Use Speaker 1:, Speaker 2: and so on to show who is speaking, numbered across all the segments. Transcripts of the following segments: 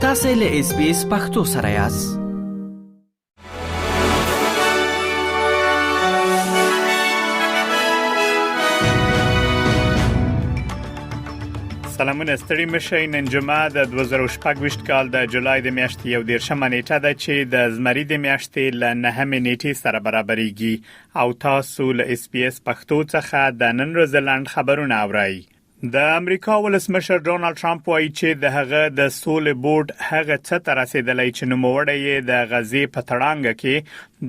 Speaker 1: تاسو له اس بي اس پختو سره یاست.
Speaker 2: سلامونه ستړي مشه. نن جمعه د 2018 کال د جولای د میاشتې 11 نیټه ده چې د زمری د میاشتې ل 9 نیټې سره برابرېږي او تاسو له اس بي اس پختو څخه د نن ورځ لاند خبرونه اورئ. د امریکا ولسمشر ډونالد ټرمپ وایي چې د هغه د سولې بورډ هغه څه ته رسیدلی چې نوموړی یې د غزې په تړانګه کې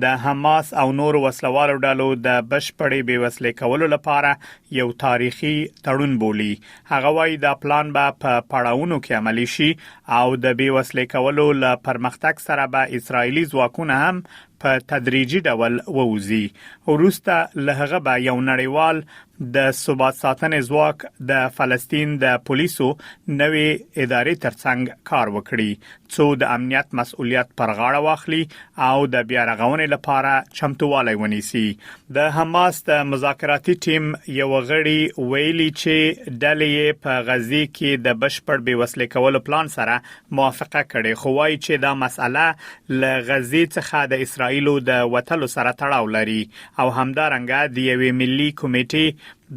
Speaker 2: د حماس او نور وسلوالو ډلو د بشپړې بېوسلې کولو لپاره یو تاریخي تړون بولي. هغه وایي دا پلان به په پړاوونو کې عملي شي او د بېوسلې کولو له پرمختګ سره به اسرایلی ځواکونه هم په تدریجي ډول ووزي. وروسته له هغه به یو نړیوال د ثبات ساتنې ځواک د فلسطین د پولیسو نوې ادارې ترڅنګ کار وکړي څو د امنیت مسؤلیت پر غاړه واخلي او د بیا رغونې لپاره چمتووالی ونیسي. د حماس د مذاکراتي ټیم یو غړي ویلي چې ډلې په غزې کې د بشپړ بېوسلې کولو پلان سره موافقه کړې، خو وايي چې دا مسأله له غزې څخه د اسرایلو د وټلو سره تړاو لري او همدارنګه د یوې ملي کمیټې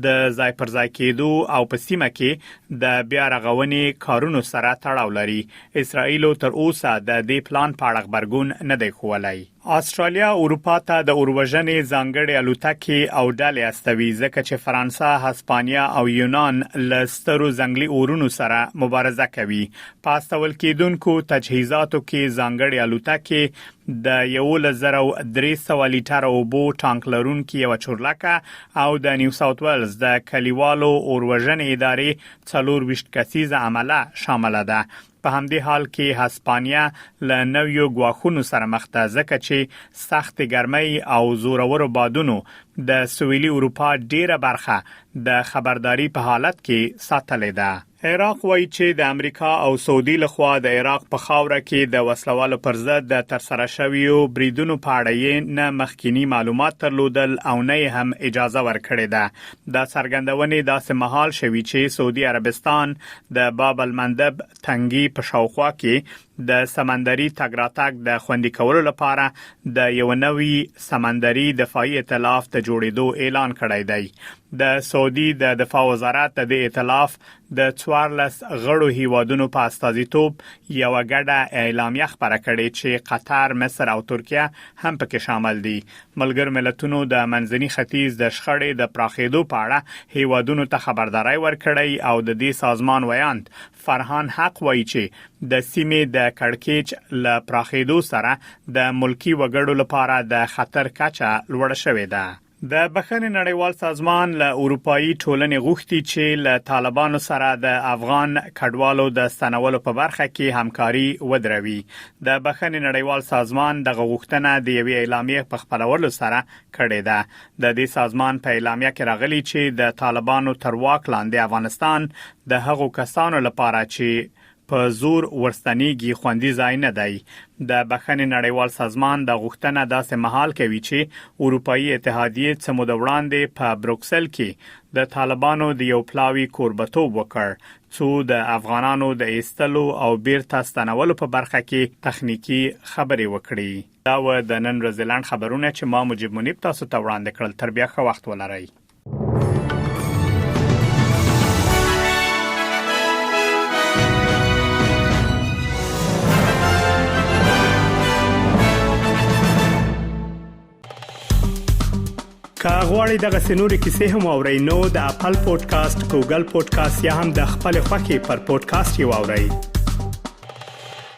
Speaker 2: د ځای پر ځای کېدو او په سیمه کې د بیا رغونې کارونو سره تړاو لري. اسرایل تر اوسه د دې پلان په اړه خبرګون نه دی ښوولی. استرالیا اروپا ته د اوروژنې ځانګړې الوتکې او ډلې استوي ځکه چې فرانسه، هسپانیا او یونان له سترو ځنګلي اورونو سره مبارزه کوي. په استول کېدونکو تجهیزاتو کې ځانګړې الوتکې د 1300 لیټر اوبو ټانک لرونکي یو چورلکه او د نیو ساوث ویلز د کلیوالو اوروژنې ادارې 24 کسیزه عمله شامل ده. په همدې حال کې هسپانیا له نویو ګواښونو سره مخ ده ځکه چې سخت ګرمۍ او زورورو بادونو د سویلي اروپا ډیره برخه د خبرداري په حالت کې ساتلې ده. عراق وایي چې د امریکا او سعودي لخوا د عراق په خاوره کې د وسلوالو پر ضد د ترسره شویو بریدونو په اړه نه مخکینی معلومات درلودل او نه هم اجازه ورکړې ده. دا څرګندونې داسې مهال شوي چې سعودي عربستان د باب المندب تنګي په شاوخوا کې د سمندري تګ راتګ د خوندي کولو لپاره د یو نوي سمندري دفاعي ائتلاف د جوړېدو اعلان کړی دی. د سعودي د دفاع وزارت د ائتلاف د 14 غړو هیوادونو په استازیتوب یو غډه اعلامیه خبره کړې چې قطر، مصر او ترکیه هم پکې شامل دي. ملګرو ملتونو د منځني ختیځ د شخړې د پراخېدو په اړه هیوادونو ته خبرداري ورکړې او د دې سازمان ویاند فرهان حق وایي چې د سیمې د کړکېچ له پراخېدو سره د ملکی وګړو لپاره د خطر کچه لوړه شوې ده. د بخښنې نړیوال سازمان له اروپאי ټولنې غوښتي چې له طالبانو سره د افغان کډوالو د ستنولو په برخه کې همکاري ودروي. د بخښنې نړیوال سازمان د غوښتنه د یوې اعلامیې په خپرولو سره کړې ده. د دې سازمان په اعلامیه کې راغلي چې د طالبانو تر واک لاندې افغانستان د هغو کسانو لپاره چې په زور ورستنیږي خوندي ځای نه دی. د بخښنې نړیوال سازمان د غوښتنه داسې مهال کوي چې اروپאי اتحادیه څه موده وړاندې په بروکسل کې د طالبانو د یو پلاوي کوربتوب وکړ څو د افغانانو د ایستلو او بیرته ستنولو په برخه کې تخنیکی خبرې وکړي. دا و د نن ورځ لاند خبرونه چې ما مجيب منیب تاسو ته وړاندې کړل. تر بیا ښه وخت ولرئ. که غواړئ دغه سنوري کیسې هم اورئ نو د خپل پودکاسټ، ګوګل پودکاسټ یا هم د خپل خوښي پر پودکاسټ یو اورئ.